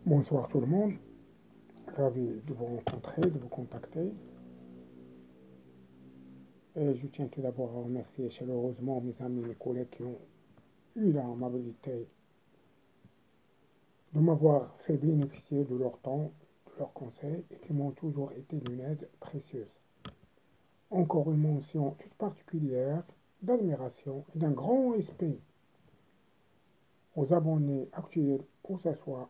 Bonsoir tout le monde, ravi de vous rencontrer, de vous contacter. Et je tiens tout d'abord à remercier chaleureusement mes amis et collègues qui ont eu l'amabilité de m'avoir fait bénéficier de leur temps, de leurs conseils et qui m'ont toujours été d'une aide précieuse. Encore une mention toute particulière d'admiration et d'un grand respect aux abonnés actuels, que ce soit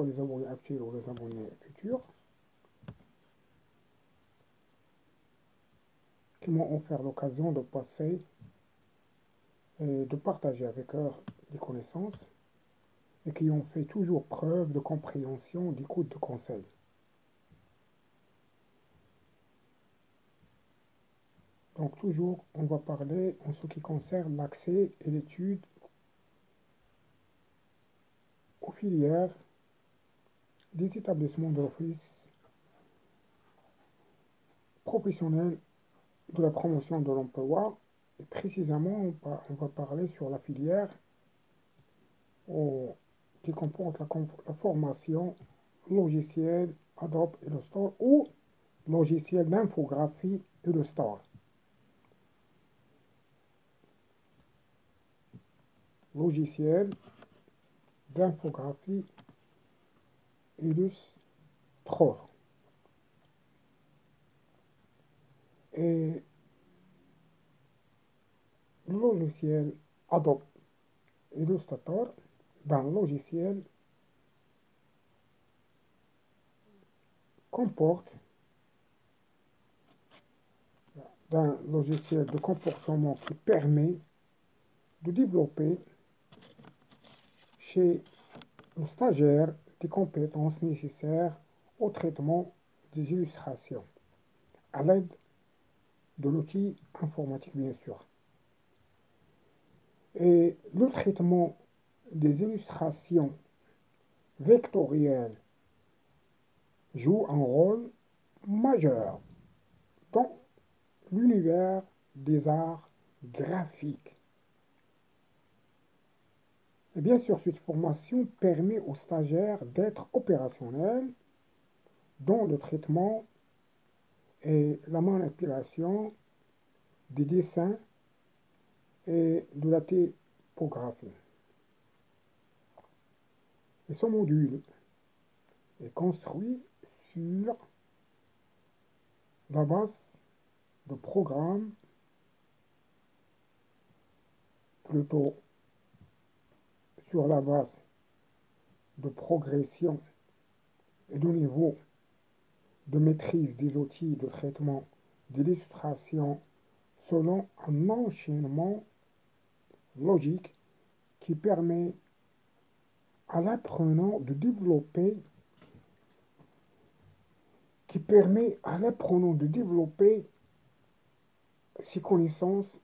les abonnés actuels ou les abonnés futurs, qui m'ont offert l'occasion de passer et de partager avec eux des connaissances et qui ont fait toujours preuve de compréhension, d'écoute, de conseil. Donc toujours, on va parler en ce qui concerne l'accès et l'étude aux filières des établissements d'office professionnels de la promotion de l'emploi. Et précisément, on va parler sur la filière qui comporte la formation logiciel Adobe Illustrator ou logiciel d'infographie Illustrator. Logiciel d'infographie Illustrator. Et le logiciel Adobe Illustrator, dans le logiciel, comporte d'un logiciel de comportement qui permet de développer chez le stagiaire des compétences nécessaires au traitement des illustrations, à l'aide de l'outil informatique bien sûr. Et le traitement des illustrations vectorielles joue un rôle majeur dans l'univers des arts graphiques. Et bien sûr, cette formation permet aux stagiaires d'être opérationnels dans le traitement et la manipulation des dessins et de la typographie. Et ce module est construit sur la base de programmes, plutôt sur la base de progression et de niveau de maîtrise des outils de traitement d'illustration selon un enchaînement logique qui permet à l'apprenant de développer ses connaissances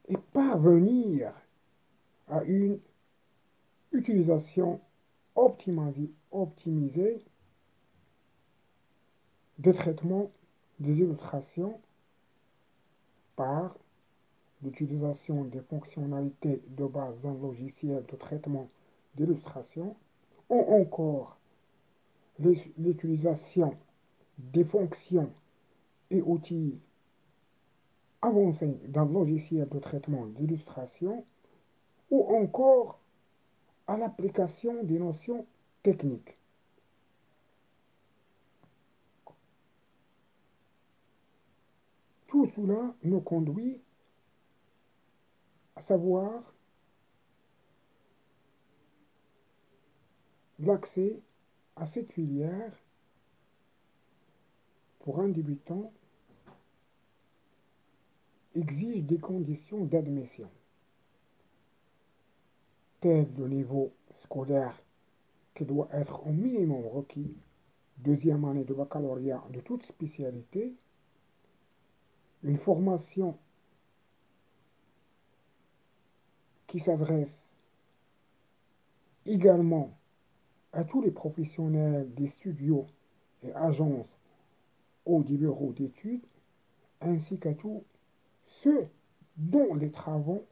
et parvenir à une utilisation optimisée des traitements des illustrations par l'utilisation des fonctionnalités de base d'un logiciel de traitement d'illustration ou encore l'utilisation des fonctions et outils avancés d'un logiciel de traitement d'illustration ou encore à l'application des notions techniques. Tout cela nous conduit à savoir l'accès à cette filière pour un débutant exige des conditions d'admission, telles le niveau scolaire qui doit être au minimum requis, deuxième année de baccalauréat de toute spécialité, une formation qui s'adresse également à tous les professionnels des studios et agences ou des bureaux d'études, ainsi qu'à tous ceux dont les travaux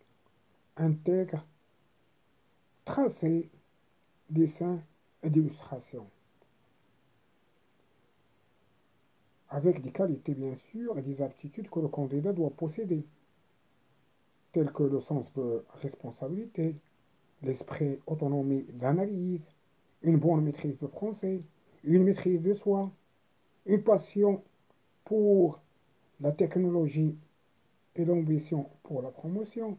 intègrent tracés, dessins et d'illustration, avec des qualités bien sûr et des aptitudes que le candidat doit posséder, telles que le sens de responsabilité, l'esprit autonomie d'analyse, une bonne maîtrise de français, une maîtrise de soi, une passion pour la technologie et l'ambition pour la promotion,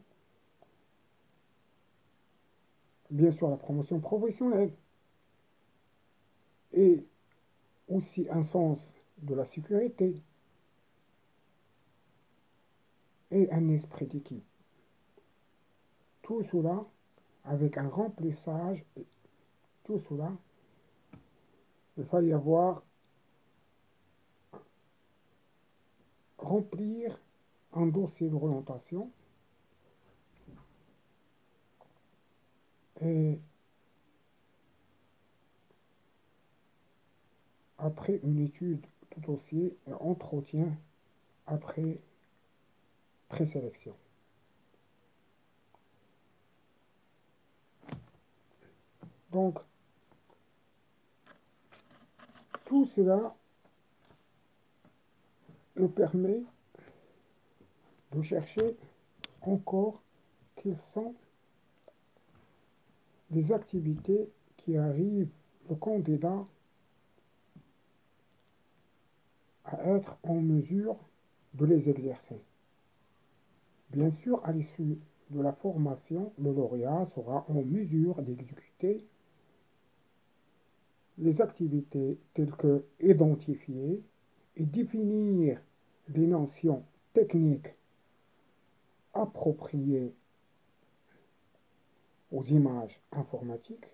bien sûr la promotion professionnelle, et aussi un sens de la sécurité et un esprit d'équipe. Tout cela avec un remplissage, tout cela, il va y avoir remplir un dossier d'orientation et après une étude du dossier et entretien après présélection. Donc, tout cela nous permet de chercher encore quelles sont les activités qui arrivent au candidat à être en mesure de les exercer. Bien sûr, à l'issue de la formation, le lauréat sera en mesure d'exécuter les activités telles que identifier et définir des notions techniques appropriées aux images informatiques,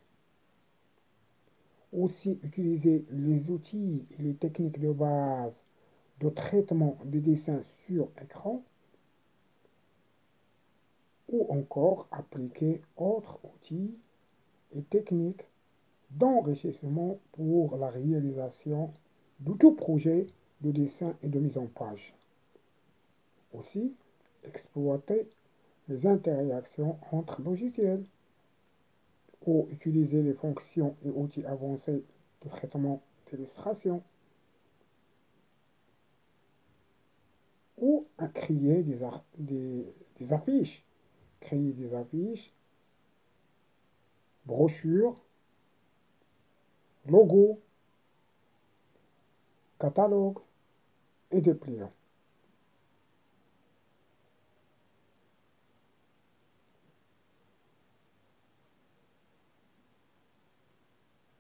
aussi utiliser les outils et les techniques de base de traitement des dessins sur écran, ou encore appliquer autres outils et techniques d'enrichissement pour la réalisation de tout projet de dessin et de mise en page. Aussi, exploiter les interactions entre logiciels ou utiliser les fonctions et outils avancés de traitement d'illustration ou à créer des affiches, créer des affiches, brochures, logos, catalogues et dépliants.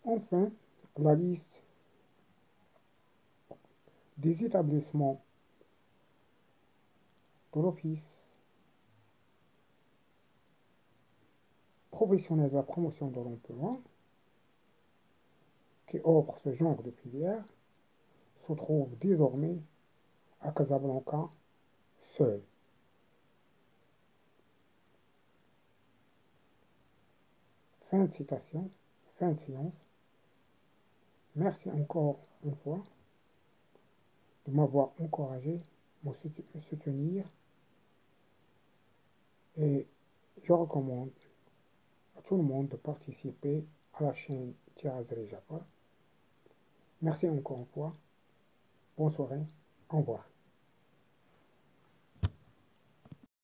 Enfin, la liste des établissements de l'Office professionnel de la promotion de l'emploi qui offre ce genre de filière se trouve désormais à Casablanca seul. Fin de citation, fin de séance. Merci encore une fois de m'avoir encouragé, me soutenir et je recommande à tout le monde de participer à la chaîne Tirazeri Japon. Merci encore une fois. Bonne soirée. Au revoir.